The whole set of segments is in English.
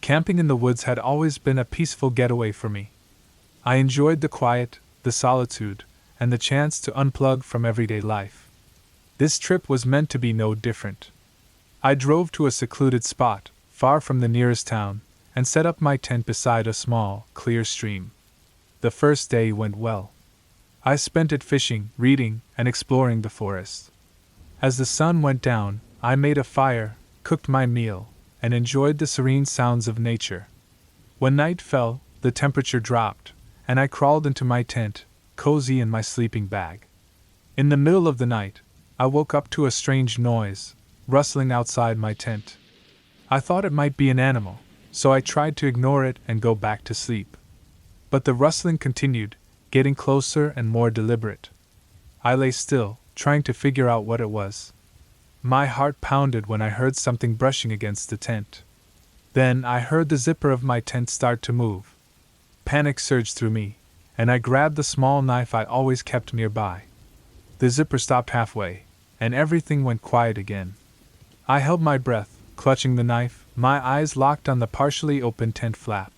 Camping in the woods had always been a peaceful getaway for me. I enjoyed the quiet, the solitude, and the chance to unplug from everyday life. This trip was meant to be no different. I drove to a secluded spot, far from the nearest town, and set up my tent beside a small, clear stream. The first day went well. I spent it fishing, reading, and exploring the forest. As the sun went down, I made a fire, cooked my meal, and enjoyed the serene sounds of nature. When night fell, the temperature dropped, and I crawled into my tent, cozy in my sleeping bag. In the middle of the night, I woke up to a strange noise, rustling outside my tent. I thought it might be an animal, so I tried to ignore it and go back to sleep. But the rustling continued, getting closer and more deliberate. I lay still, trying to figure out what it was. My heart pounded when I heard something brushing against the tent. Then I heard the zipper of my tent start to move. Panic surged through me, and I grabbed the small knife I always kept nearby. The zipper stopped halfway, and everything went quiet again. I held my breath, clutching the knife, my eyes locked on the partially open tent flap.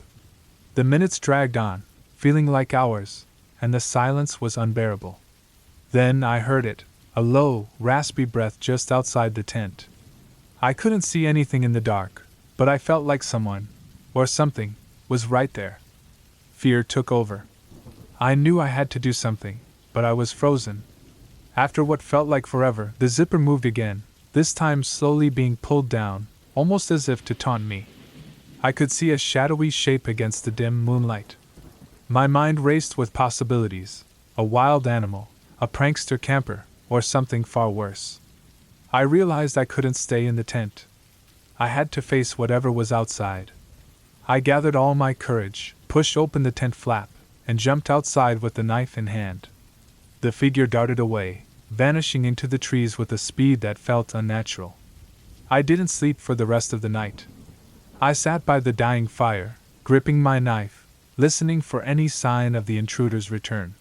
The minutes dragged on, feeling like hours, and the silence was unbearable. Then I heard it, a low, raspy breath just outside the tent. I couldn't see anything in the dark, but I felt like someone, or something, was right there. Fear took over. I knew I had to do something, but I was frozen. After what felt like forever, the zipper moved again, this time slowly being pulled down, almost as if to taunt me. I could see a shadowy shape against the dim moonlight. My mind raced with possibilities: a wild animal, a prankster camper, or something far worse. I realized I couldn't stay in the tent. I had to face whatever was outside. I gathered all my courage, pushed open the tent flap, and jumped outside with the knife in hand. The figure darted away, vanishing into the trees with a speed that felt unnatural. I didn't sleep for the rest of the night. I sat by the dying fire, gripping my knife, listening for any sign of the intruder's return.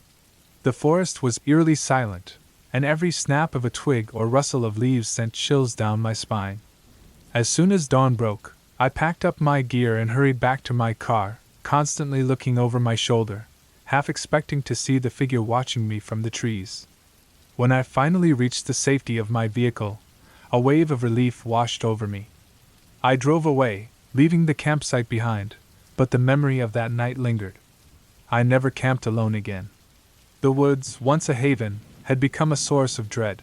The forest was eerily silent, and every snap of a twig or rustle of leaves sent chills down my spine. As soon as dawn broke, I packed up my gear and hurried back to my car, constantly looking over my shoulder, half expecting to see the figure watching me from the trees. When I finally reached the safety of my vehicle, a wave of relief washed over me. I drove away, leaving the campsite behind, but the memory of that night lingered. I never camped alone again. The woods, once a haven, had become a source of dread.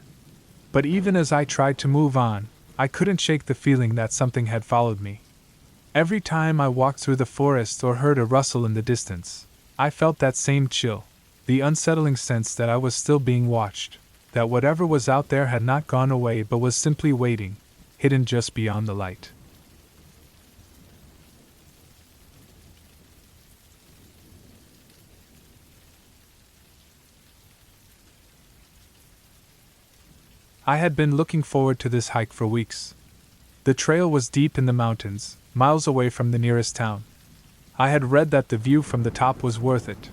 But even as I tried to move on, I couldn't shake the feeling that something had followed me. Every time I walked through the forest or heard a rustle in the distance, I felt that same chill, the unsettling sense that I was still being watched, that whatever was out there had not gone away but was simply waiting, hidden just beyond the light. I had been looking forward to this hike for weeks. The trail was deep in the mountains, miles away from the nearest town. I had read that the view from the top was worth it.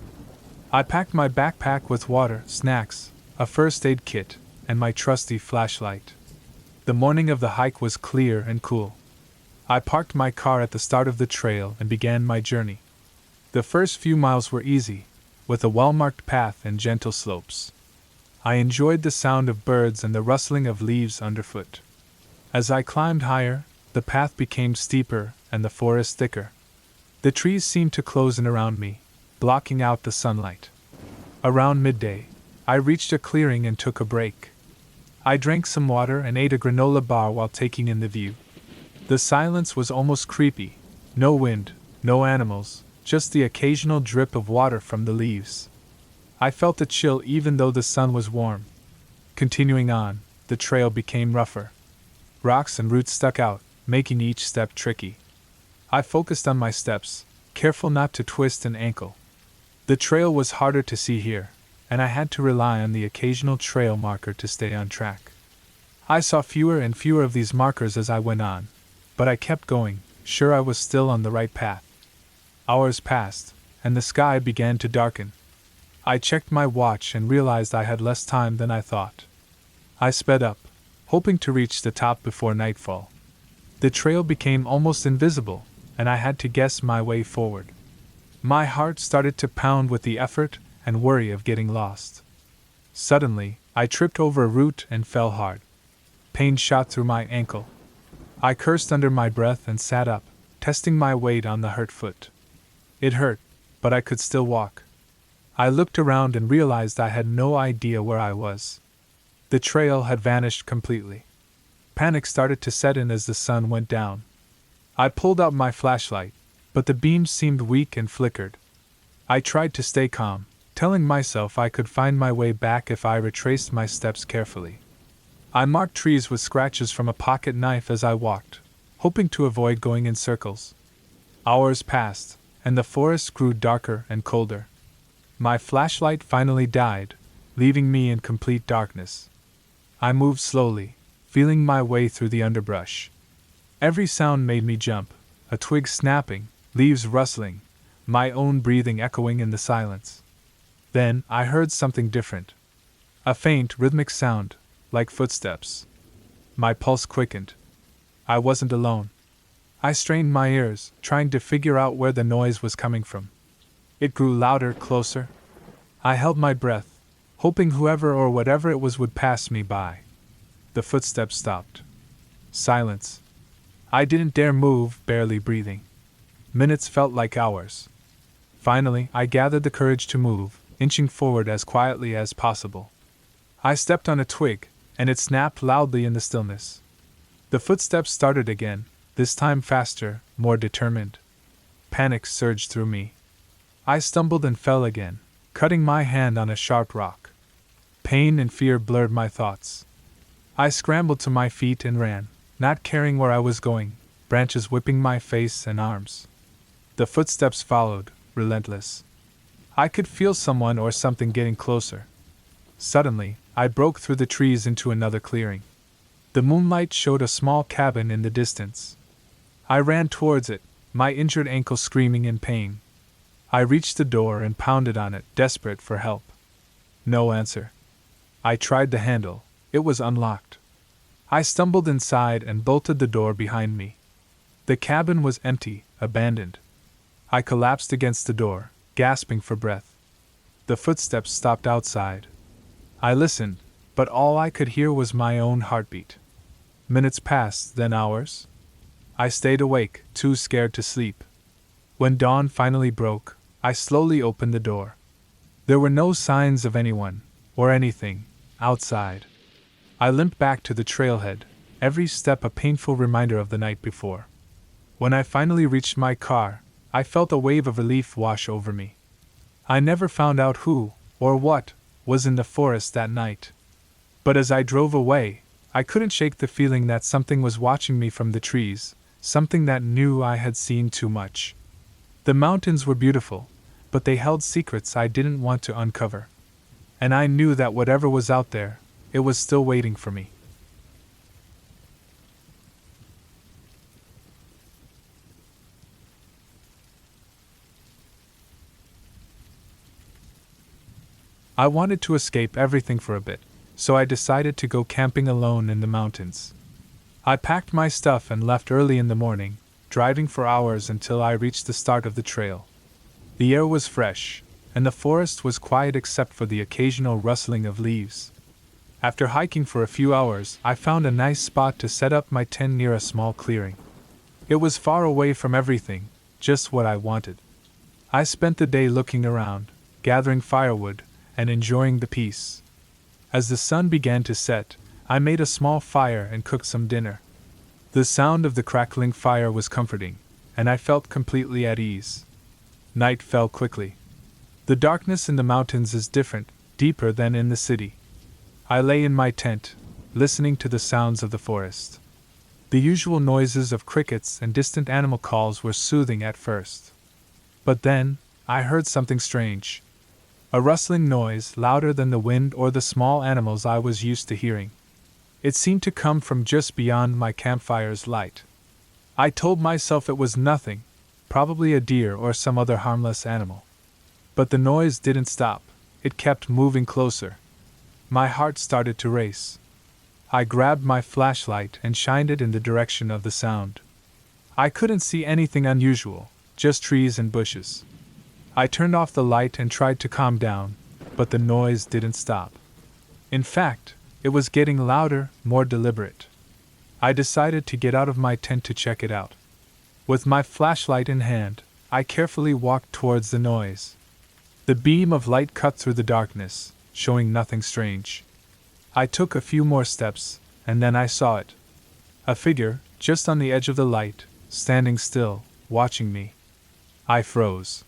I packed my backpack with water, snacks, a first aid kit, and my trusty flashlight. The morning of the hike was clear and cool. I parked my car at the start of the trail and began my journey. The first few miles were easy, with a well-marked path and gentle slopes. I enjoyed the sound of birds and the rustling of leaves underfoot. As I climbed higher, the path became steeper and the forest thicker. The trees seemed to close in around me, blocking out the sunlight. Around midday, I reached a clearing and took a break. I drank some water and ate a granola bar while taking in the view. The silence was almost creepy. No wind, no animals, just the occasional drip of water from the leaves. I felt a chill even though the sun was warm. Continuing on, the trail became rougher. Rocks and roots stuck out, making each step tricky. I focused on my steps, careful not to twist an ankle. The trail was harder to see here, and I had to rely on the occasional trail marker to stay on track. I saw fewer and fewer of these markers as I went on, but I kept going, sure I was still on the right path. Hours passed, and the sky began to darken. I checked my watch and realized I had less time than I thought. I sped up, hoping to reach the top before nightfall. The trail became almost invisible, and I had to guess my way forward. My heart started to pound with the effort and worry of getting lost. Suddenly, I tripped over a root and fell hard. Pain shot through my ankle. I cursed under my breath and sat up, testing my weight on the hurt foot. It hurt, but I could still walk. I looked around and realized I had no idea where I was. The trail had vanished completely. Panic started to set in as the sun went down. I pulled out my flashlight, but the beam seemed weak and flickered. I tried to stay calm, telling myself I could find my way back if I retraced my steps carefully. I marked trees with scratches from a pocket knife as I walked, hoping to avoid going in circles. Hours passed, and the forest grew darker and colder. My flashlight finally died, leaving me in complete darkness. I moved slowly, feeling my way through the underbrush. Every sound made me jump, a twig snapping, leaves rustling, my own breathing echoing in the silence. Then I heard something different. A faint, rhythmic sound, like footsteps. My pulse quickened. I wasn't alone. I strained my ears, trying to figure out where the noise was coming from. It grew louder, closer. I held my breath, hoping whoever or whatever it was would pass me by. The footsteps stopped. Silence. I didn't dare move, barely breathing. Minutes felt like hours. Finally, I gathered the courage to move, inching forward as quietly as possible. I stepped on a twig, and it snapped loudly in the stillness. The footsteps started again, this time faster, more determined. Panic surged through me. I stumbled and fell again, cutting my hand on a sharp rock. Pain and fear blurred my thoughts. I scrambled to my feet and ran, not caring where I was going, branches whipping my face and arms. The footsteps followed, relentless. I could feel someone or something getting closer. Suddenly, I broke through the trees into another clearing. The moonlight showed a small cabin in the distance. I ran towards it, my injured ankle screaming in pain. I reached the door and pounded on it, desperate for help. No answer. I tried the handle. It was unlocked. I stumbled inside and bolted the door behind me. The cabin was empty, abandoned. I collapsed against the door, gasping for breath. The footsteps stopped outside. I listened, but all I could hear was my own heartbeat. Minutes passed, then hours. I stayed awake, too scared to sleep. When dawn finally broke, I slowly opened the door. There were no signs of anyone, or anything, outside. I limped back to the trailhead, every step a painful reminder of the night before. When I finally reached my car, I felt a wave of relief wash over me. I never found out who, or what, was in the forest that night. But as I drove away, I couldn't shake the feeling that something was watching me from the trees, something that knew I had seen too much. The mountains were beautiful, but they held secrets I didn't want to uncover. And I knew that whatever was out there, it was still waiting for me. I wanted to escape everything for a bit, so I decided to go camping alone in the mountains. I packed my stuff and left early in the morning, driving for hours until I reached the start of the trail. The air was fresh, and the forest was quiet except for the occasional rustling of leaves. After hiking for a few hours, I found a nice spot to set up my tent near a small clearing. It was far away from everything, just what I wanted. I spent the day looking around, gathering firewood, and enjoying the peace. As the sun began to set, I made a small fire and cooked some dinner. The sound of the crackling fire was comforting, and I felt completely at ease. Night fell quickly. The darkness in the mountains is different, deeper than in the city. I lay in my tent, listening to the sounds of the forest. The usual noises of crickets and distant animal calls were soothing at first. But then, I heard something strange. A rustling noise louder than the wind or the small animals I was used to hearing. It seemed to come from just beyond my campfire's light. I told myself it was nothing, probably a deer or some other harmless animal. But the noise didn't stop, it kept moving closer. My heart started to race. I grabbed my flashlight and shined it in the direction of the sound. I couldn't see anything unusual, just trees and bushes. I turned off the light and tried to calm down, but the noise didn't stop. In fact, it was getting louder, more deliberate. I decided to get out of my tent to check it out. With my flashlight in hand, I carefully walked towards the noise. The beam of light cut through the darkness, showing nothing strange. I took a few more steps, and then I saw it. A figure, just on the edge of the light, standing still, watching me. I froze.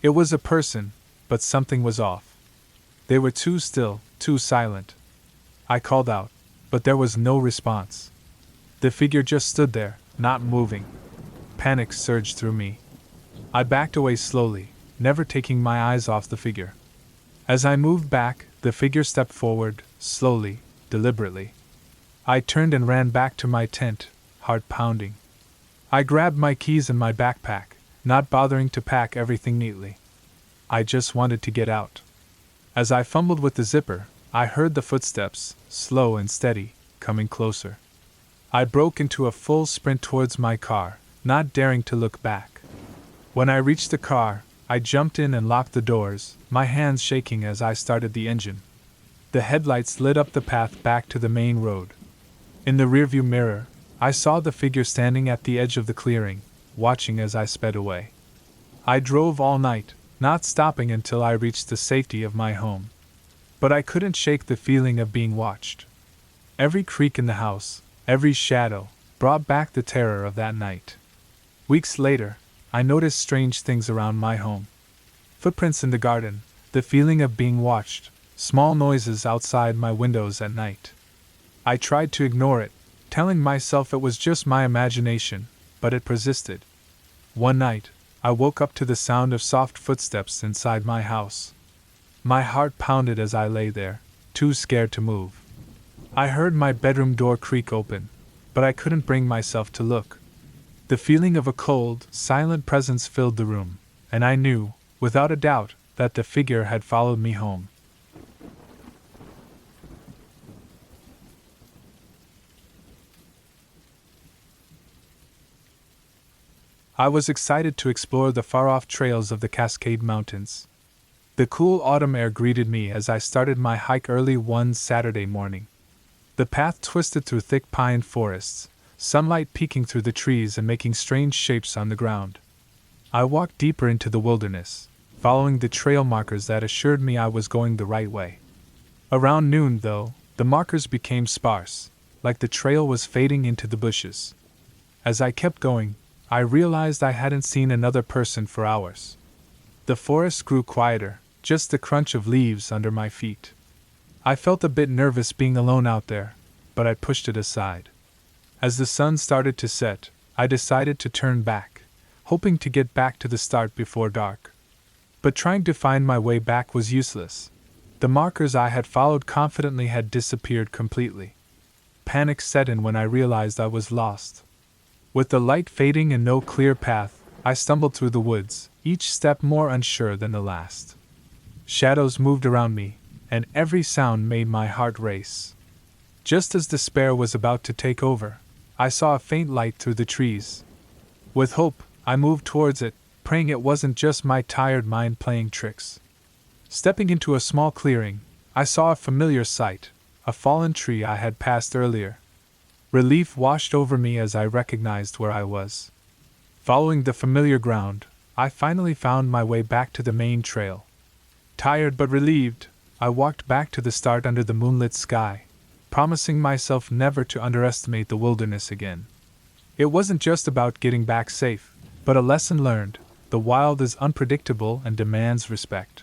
It was a person, but something was off. They were too still, too silent. I called out, but there was no response. The figure just stood there, not moving. Panic surged through me. I backed away slowly, never taking my eyes off the figure. As I moved back, the figure stepped forward, slowly, deliberately. I turned and ran back to my tent, heart pounding. I grabbed my keys and my backpack, not bothering to pack everything neatly. I just wanted to get out. As I fumbled with the zipper, I heard the footsteps, slow and steady, coming closer. I broke into a full sprint towards my car, not daring to look back. When I reached the car, I jumped in and locked the doors, my hands shaking as I started the engine. The headlights lit up the path back to the main road. In the rearview mirror, I saw the figure standing at the edge of the clearing, watching as I sped away. I drove all night, not stopping until I reached the safety of my home. But I couldn't shake the feeling of being watched. Every creak in the house, every shadow, brought back the terror of that night. Weeks later, I noticed strange things around my home. Footprints in the garden, the feeling of being watched, small noises outside my windows at night. I tried to ignore it, telling myself it was just my imagination, but it persisted. One night, I woke up to the sound of soft footsteps inside my house. My heart pounded as I lay there, too scared to move. I heard my bedroom door creak open, but I couldn't bring myself to look. The feeling of a cold, silent presence filled the room, and I knew, without a doubt, that the figure had followed me home. I was excited to explore the far-off trails of the Cascade Mountains. The cool autumn air greeted me as I started my hike early one Saturday morning. The path twisted through thick pine forests, sunlight peeking through the trees and making strange shapes on the ground. I walked deeper into the wilderness, following the trail markers that assured me I was going the right way. Around noon, though, the markers became sparse, like the trail was fading into the bushes. As I kept going, I realized I hadn't seen another person for hours. The forest grew quieter, just the crunch of leaves under my feet. I felt a bit nervous being alone out there, but I pushed it aside. As the sun started to set, I decided to turn back, hoping to get back to the start before dark. But trying to find my way back was useless. The markers I had followed confidently had disappeared completely. Panic set in when I realized I was lost. With the light fading and no clear path, I stumbled through the woods, each step more unsure than the last. Shadows moved around me, and every sound made my heart race. Just as despair was about to take over, I saw a faint light through the trees. With hope, I moved towards it, praying it wasn't just my tired mind playing tricks. Stepping into a small clearing, I saw a familiar sight, a fallen tree I had passed earlier. Relief washed over me as I recognized where I was. Following the familiar ground, I finally found my way back to the main trail. Tired but relieved, I walked back to the start under the moonlit sky, promising myself never to underestimate the wilderness again. It wasn't just about getting back safe, but a lesson learned: the wild is unpredictable and demands respect.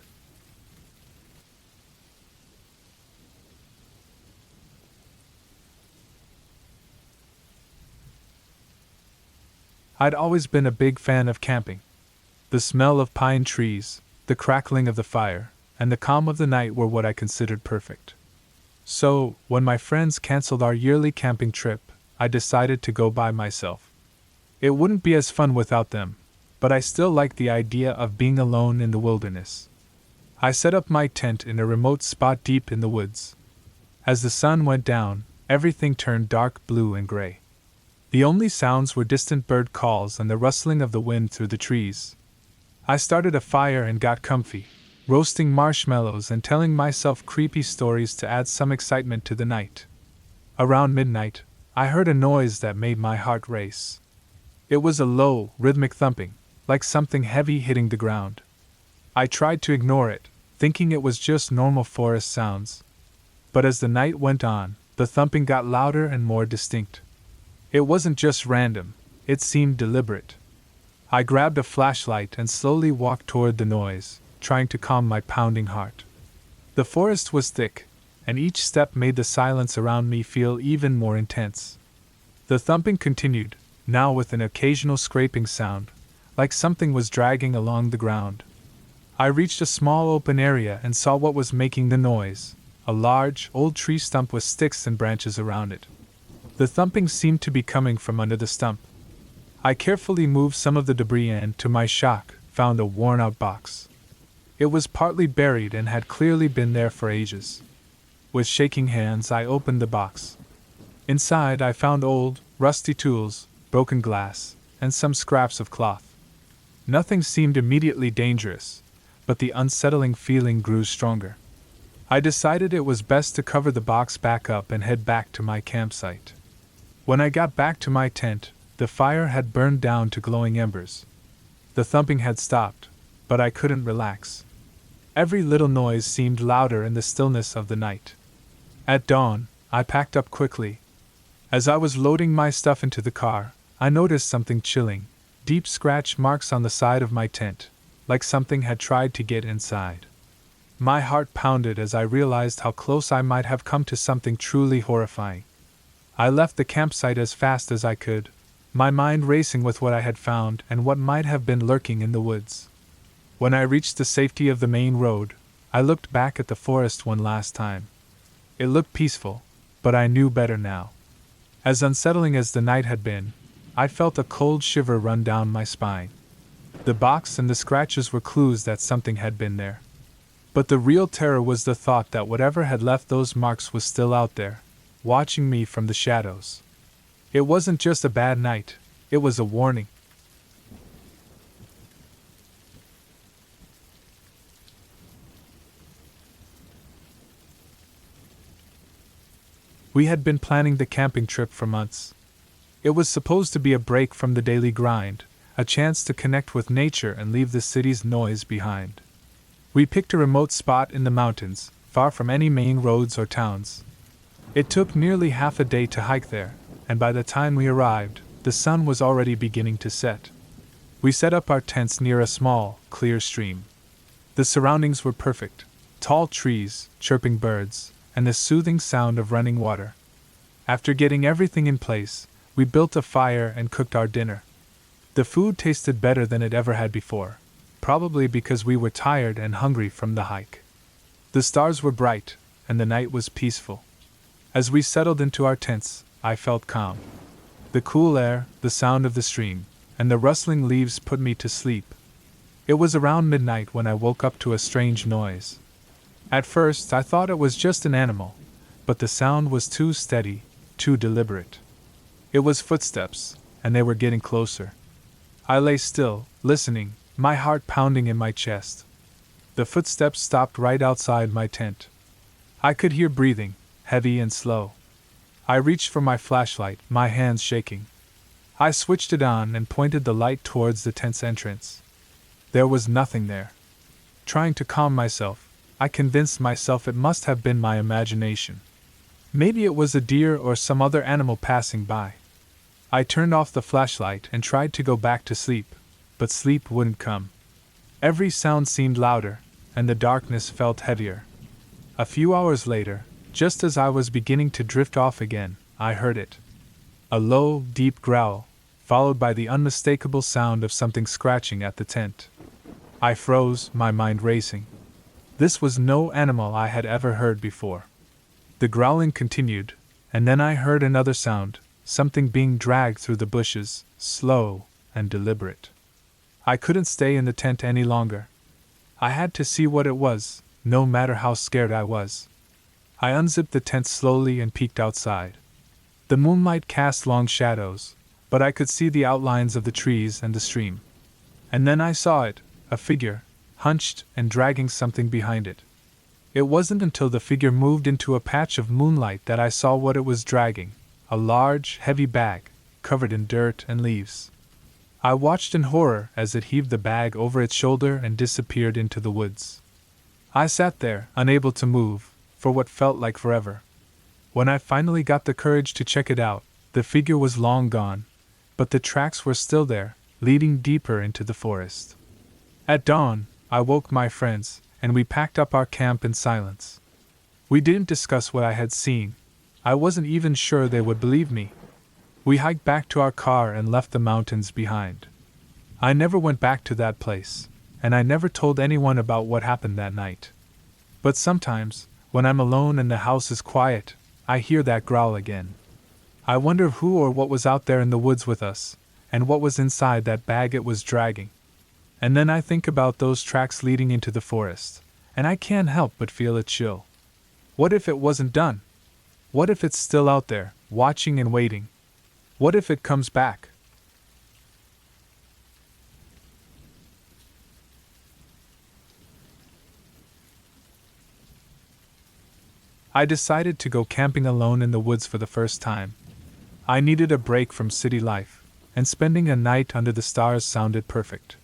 I'd always been a big fan of camping. The smell of pine trees, the crackling of the fire, and the calm of the night were what I considered perfect. So, when my friends canceled our yearly camping trip, I decided to go by myself. It wouldn't be as fun without them, but I still liked the idea of being alone in the wilderness. I set up my tent in a remote spot deep in the woods. As the sun went down, everything turned dark blue and gray. The only sounds were distant bird calls and the rustling of the wind through the trees. I started a fire and got comfy, roasting marshmallows and telling myself creepy stories to add some excitement to the night. Around midnight, I heard a noise that made my heart race. It was a low, rhythmic thumping, like something heavy hitting the ground. I tried to ignore it, thinking it was just normal forest sounds. But as the night went on, the thumping got louder and more distinct. It wasn't just random, it seemed deliberate. I grabbed a flashlight and slowly walked toward the noise, trying to calm my pounding heart. The forest was thick, and each step made the silence around me feel even more intense. The thumping continued, now with an occasional scraping sound, like something was dragging along the ground. I reached a small open area and saw what was making the noise, a large, old tree stump with sticks and branches around it. The thumping seemed to be coming from under the stump. I carefully moved some of the debris and, to my shock, found a worn-out box. It was partly buried and had clearly been there for ages. With shaking hands, I opened the box. Inside, I found old, rusty tools, broken glass, and some scraps of cloth. Nothing seemed immediately dangerous, but the unsettling feeling grew stronger. I decided it was best to cover the box back up and head back to my campsite. When I got back to my tent, the fire had burned down to glowing embers. The thumping had stopped, but I couldn't relax. Every little noise seemed louder in the stillness of the night. At dawn, I packed up quickly. As I was loading my stuff into the car, I noticed something chilling, deep scratch marks on the side of my tent, like something had tried to get inside. My heart pounded as I realized how close I might have come to something truly horrifying. I left the campsite as fast as I could, my mind racing with what I had found and what might have been lurking in the woods. When I reached the safety of the main road, I looked back at the forest one last time. It looked peaceful, but I knew better now. As unsettling as the night had been, I felt a cold shiver run down my spine. The box and the scratches were clues that something had been there. But the real terror was the thought that whatever had left those marks was still out there, watching me from the shadows. It wasn't just a bad night, it was a warning. We had been planning the camping trip for months. It was supposed to be a break from the daily grind, a chance to connect with nature and leave the city's noise behind. We picked a remote spot in the mountains, far from any main roads or towns. It took nearly half a day to hike there, and by the time we arrived, the sun was already beginning to set. We set up our tents near a small, clear stream. The surroundings were perfect: tall trees, chirping birds, and the soothing sound of running water. After getting everything in place, we built a fire and cooked our dinner. The food tasted better than it ever had before, probably because we were tired and hungry from the hike. The stars were bright, and the night was peaceful. As we settled into our tents, I felt calm. The cool air, the sound of the stream, and the rustling leaves put me to sleep. It was around midnight when I woke up to a strange noise. At first, I thought it was just an animal, but the sound was too steady, too deliberate. It was footsteps, and they were getting closer. I lay still, listening, my heart pounding in my chest. The footsteps stopped right outside my tent. I could hear breathing, heavy and slow. I reached for my flashlight, my hands shaking. I switched it on and pointed the light towards the tent's entrance. There was nothing there. Trying to calm myself, I convinced myself it must have been my imagination. Maybe it was a deer or some other animal passing by. I turned off the flashlight and tried to go back to sleep, but sleep wouldn't come. Every sound seemed louder, and the darkness felt heavier. A few hours later, just as I was beginning to drift off again, I heard it. A low, deep growl, followed by the unmistakable sound of something scratching at the tent. I froze, my mind racing. This was no animal I had ever heard before. The growling continued, and then I heard another sound, something being dragged through the bushes, slow and deliberate. I couldn't stay in the tent any longer. I had to see what it was, no matter how scared I was. I unzipped the tent slowly and peeked outside. The moonlight cast long shadows, but I could see the outlines of the trees and the stream. And then I saw it, a figure, hunched and dragging something behind it. It wasn't until the figure moved into a patch of moonlight that I saw what it was dragging, a large, heavy bag, covered in dirt and leaves. I watched in horror as it heaved the bag over its shoulder and disappeared into the woods. I sat there, unable to move, for what felt like forever. When I finally got the courage to check it out, the figure was long gone, but the tracks were still there, leading deeper into the forest. At dawn, I woke my friends, and we packed up our camp in silence. We didn't discuss what I had seen. I wasn't even sure they would believe me. We hiked back to our car and left the mountains behind. I never went back to that place, and I never told anyone about what happened that night. But sometimes, when I'm alone and the house is quiet, I hear that growl again. I wonder who or what was out there in the woods with us, and what was inside that bag it was dragging. And then I think about those tracks leading into the forest, and I can't help but feel a chill. What if it wasn't done? What if it's still out there, watching and waiting? What if it comes back? I decided to go camping alone in the woods for the first time. I needed a break from city life, and spending a night under the stars sounded perfect.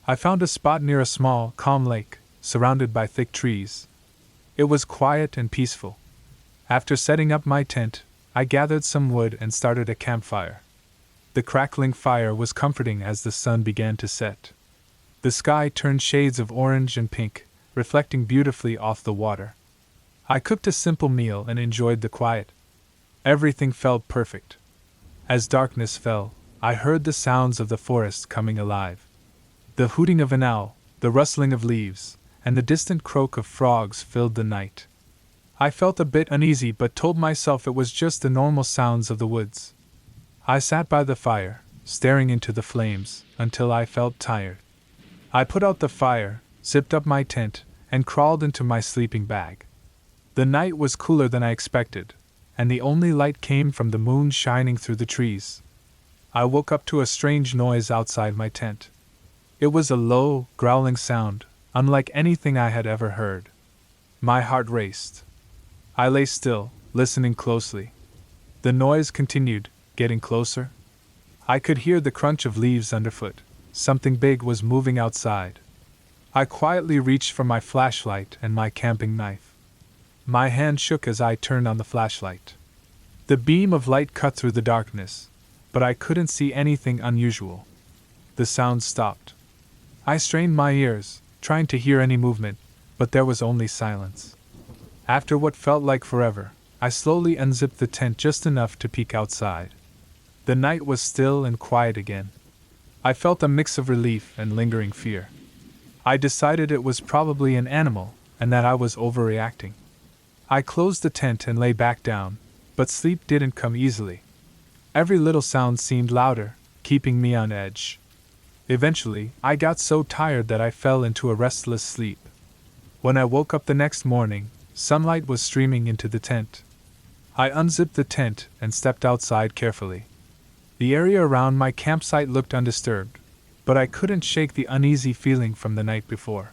I found a spot near a small, calm lake, surrounded by thick trees. It was quiet and peaceful. After setting up my tent, I gathered some wood and started a campfire. The crackling fire was comforting as the sun began to set. The sky turned shades of orange and pink, reflecting beautifully off the water. I cooked a simple meal and enjoyed the quiet. Everything felt perfect. As darkness fell, I heard the sounds of the forest coming alive. The hooting of an owl, the rustling of leaves, and the distant croak of frogs filled the night. I felt a bit uneasy but told myself it was just the normal sounds of the woods. I sat by the fire, staring into the flames, until I felt tired. I put out the fire, zipped up my tent, and crawled into my sleeping bag. The night was cooler than I expected, and the only light came from the moon shining through the trees. I woke up to a strange noise outside my tent. It was a low, growling sound, unlike anything I had ever heard. My heart raced. I lay still, listening closely. The noise continued, getting closer. I could hear the crunch of leaves underfoot. Something big was moving outside. I quietly reached for my flashlight and my camping knife. My hand shook as I turned on the flashlight. The beam of light cut through the darkness, but I couldn't see anything unusual. The sound stopped. I strained my ears, trying to hear any movement, but there was only silence. After what felt like forever, I slowly unzipped the tent just enough to peek outside. The night was still and quiet again. I felt a mix of relief and lingering fear. I decided it was probably an animal, and that I was overreacting. I closed the tent and lay back down, but sleep didn't come easily. Every little sound seemed louder, keeping me on edge. Eventually, I got so tired that I fell into a restless sleep. When I woke up the next morning, sunlight was streaming into the tent. I unzipped the tent and stepped outside carefully. The area around my campsite looked undisturbed, but I couldn't shake the uneasy feeling from the night before.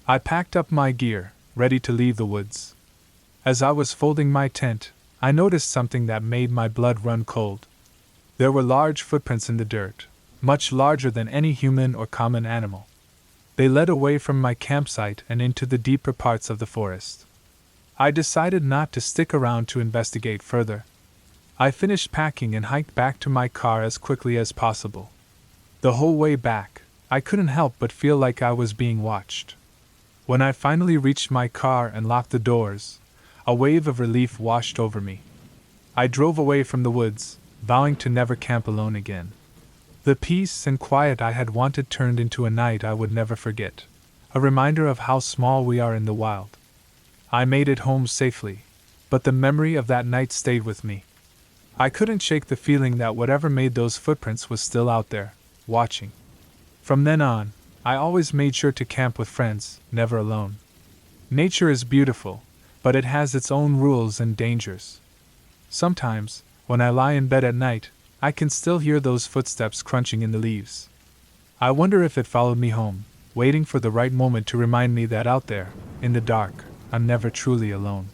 I packed up my gear, ready to leave the woods. As I was folding my tent, I noticed something that made my blood run cold. There were large footprints in the dirt, much larger than any human or common animal. They led away from my campsite and into the deeper parts of the forest. I decided not to stick around to investigate further. I finished packing and hiked back to my car as quickly as possible. The whole way back, I couldn't help but feel like I was being watched. When I finally reached my car and locked the doors, a wave of relief washed over me. I drove away from the woods, vowing to never camp alone again. The peace and quiet I had wanted turned into a night I would never forget, a reminder of how small we are in the wild. I made it home safely, but the memory of that night stayed with me. I couldn't shake the feeling that whatever made those footprints was still out there, watching. From then on, I always made sure to camp with friends, never alone. Nature is beautiful, but it has its own rules and dangers. Sometimes, when I lie in bed at night, I can still hear those footsteps crunching in the leaves. I wonder if it followed me home, waiting for the right moment to remind me that out there, in the dark, I'm never truly alone.